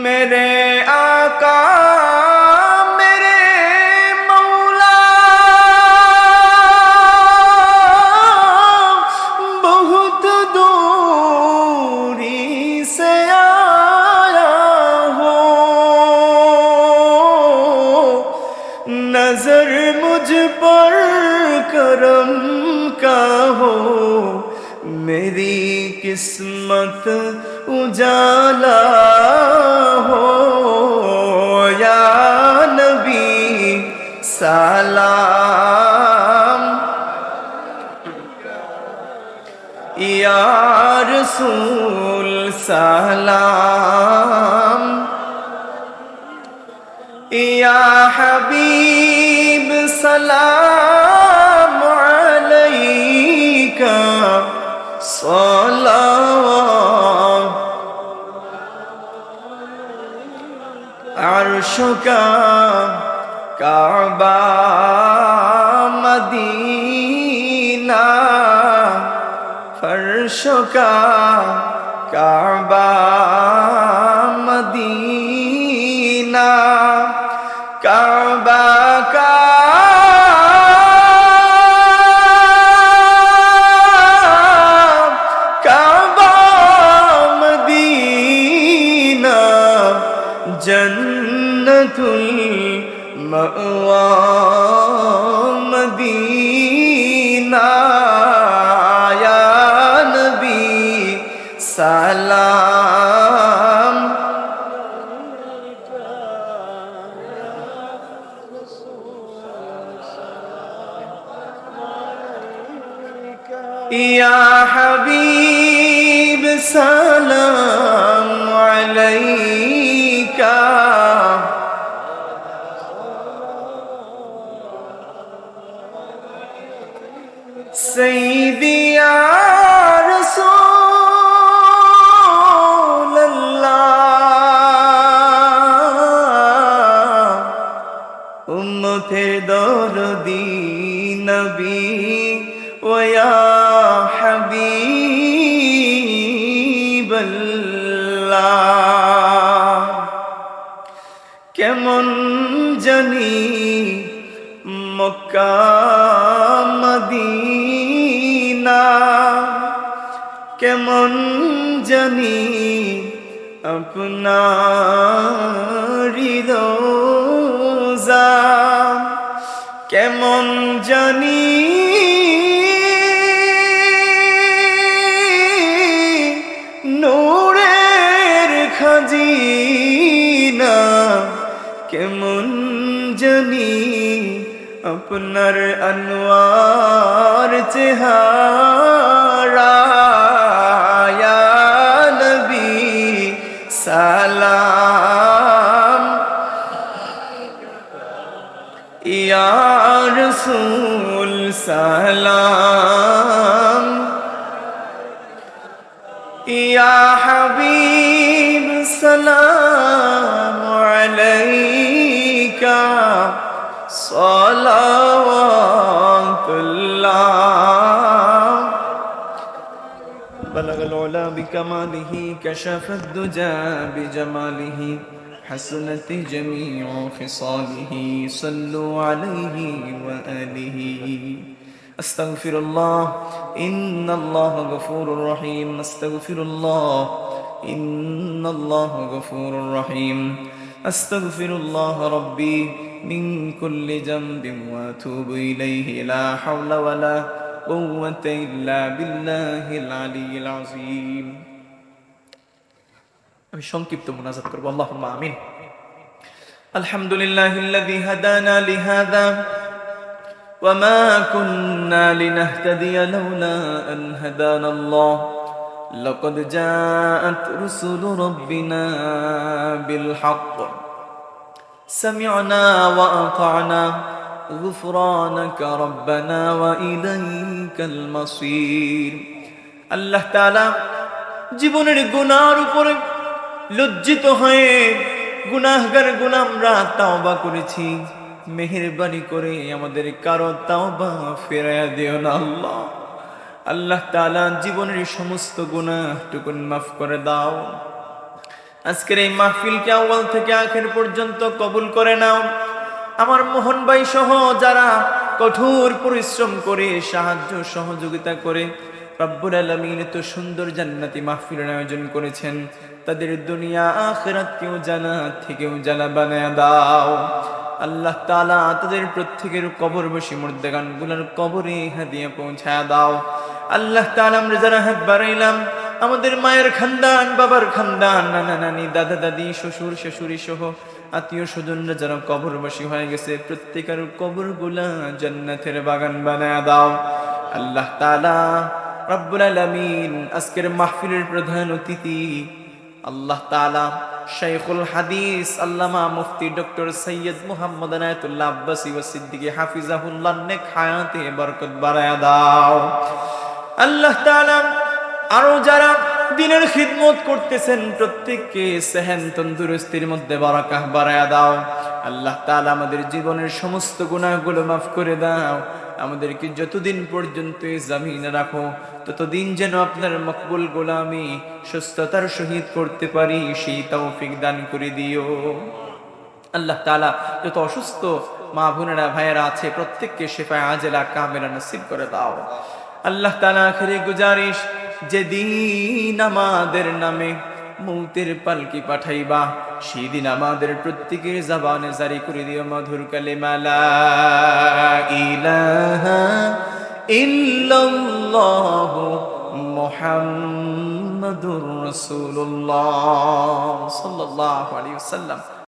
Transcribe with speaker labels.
Speaker 1: मेरे आका मेरे मौला बहुत दूरी से आया हो, नजर मुझ पर करम का हो, मेरी किस्मत उजाला हो। या नबी सलाम, या रसूल सलाम, या हबीब सलाम अलैका सलावत। अर्शों का काबा मदीना, फर्शों का काबा मदीना, काबा का काबा मदीना, जन्नतुल मअवा मदीना। या नबी सलाम, या हबीब सलाम अलैका। सय्यदी या रसूल अल्लाह, उम्मतेर दर्दी नबी ও ইয়া হাবিবাল্লাহ। কেমন জানি মক্কা মদিনা, কেমন জানি আপনার রোজা, কেমন জানি নূরের খাজিনা, কেমন জানি আপনার আনোয়ার চেহারা। ইয়া নবী সালাম, ইয়া রাসূল সালাম, ইয়া হাবিব সালাম আলাইকা সালাওয়াতুল্লাহ। بلغ العلا بكماله كشف الدجى بجماله حسنت جميع خصاله صلوا عليه وآله. أستغفر الله إن الله غفور رحيم. أستغفر الله إن الله غفور رحيم. أستغفر الله ربي من كل ذنب وأتوب إليه. لا حول ولا قوة إلا بالله العلي العظيم. আমি সংক্ষিপ্ত মুনাজাত করব। আল্লাহুম্মা আমিন। আলহামদুলিল্লাহিল্লাযী হাদানা লিহাযা وما كنا لنهتدي لولا أن هدانا الله لقد جاءت رسل ربنا بالحق سمعنا وأطعنا غفرانك ربنا وإليك المصير. আল্লাহ তাআলা জীবনের গুনার উপরে লজ্জিত হয়ে গুনাহগার গোলামরা তাওবা করেছি, মেহেরবানি করে আমাদের কারো তাওবা ফিরাইয়া দিও না আল্লাহ। আল্লাহ তাআলা জীবনের সমস্ত গুনাহটুকুন মাফ করে দাও। আজকের এই মাহফিলকে আউয়াল থেকে আখের পর্যন্ত কবুল করে নাও। আমার মোহন ভাই সহ যারা কঠোর পরিশ্রম করে সাহায্য সহযোগিতা করে রব্বুল আলামিন এত সুন্দর জান্নাতি মাহফিলের আয়োজন করেছেন, তাদের দুনিয়া আখিরাত কেউ জান্নাত থেকেও জানা বানায়া দাও। আল্লাহ তাআলা তাদের প্রত্যেকের কবরবাসী মুর্দাগানগুলোর কবরে হাদিয়া পৌঁছায়া দাও। আল্লাহ তাআলা আমরা যারা হাত বাড়াইলাম, আমাদের মায়ের খানদান, বাবার খানদান, নানা নানি, দাদা দাদি, শ্বশুর শাশুড়ি সহ আত্মীয় স্বজনরা যারা কবরবাসী হয়ে গেছে, প্রত্যেকের কবরগুলা জান্নাতের বাগান বানায়া দাও। আল্লাহ তাআলা রব্বুল আলামিন আজকের মাহফিলের প্রধান অতিথি আল্লাহ তাআলা শাইখুল হাদিস আল্লামা মুফতি ডক্টর সৈয়দ মুহাম্মদ আনায়াতুল্লাহ আব্বাসী ওয়া সিদ্দিকী হাফিজাহুল্লাহ নেক হায়াতে বরকত বাড়ায়া দাও। আল্লাহ তাআলা আরো যারা দ্বীনের খিদমত করতেছেন প্রত্যেককে সেহেন তন্দুরস্তির মধ্যে বারাকাহ বাড়ায়া দাও। আল্লাহ তাআলা আমাদের জীবনের সমস্ত গুনাহগুলো মাফ করে দাও। আমাদেরকে যতদিন পর্যন্ত এই জমিনে রাখো ততদিন যেন আপনার মকবুল গোলামি সুস্থতার সহিত করতে পারি, সেই তৌফিক দান করে দিও। আল্লাহ তাআলা যত অসুস্থ মা বোনেরা ভাইয়েরা আছে প্রত্যেককে শিফা আজেলা কামেলা নসিব করে দাও। আল্লাহ তাআলা আখিরে গুজারিশ, যেদিন আমাদের নামে মৌতের পালকি পাঠাইবা সেদিন আমাদের প্রত্যেকের জবানে জারি করে দিও মধুর কালিমা লা ইলাহা ইল্লাল্লাহু মুহাম্মাদুর রাসূলুল্লাহ সাল্লাল্লাহু আলাইহি ওয়াসাল্লাম।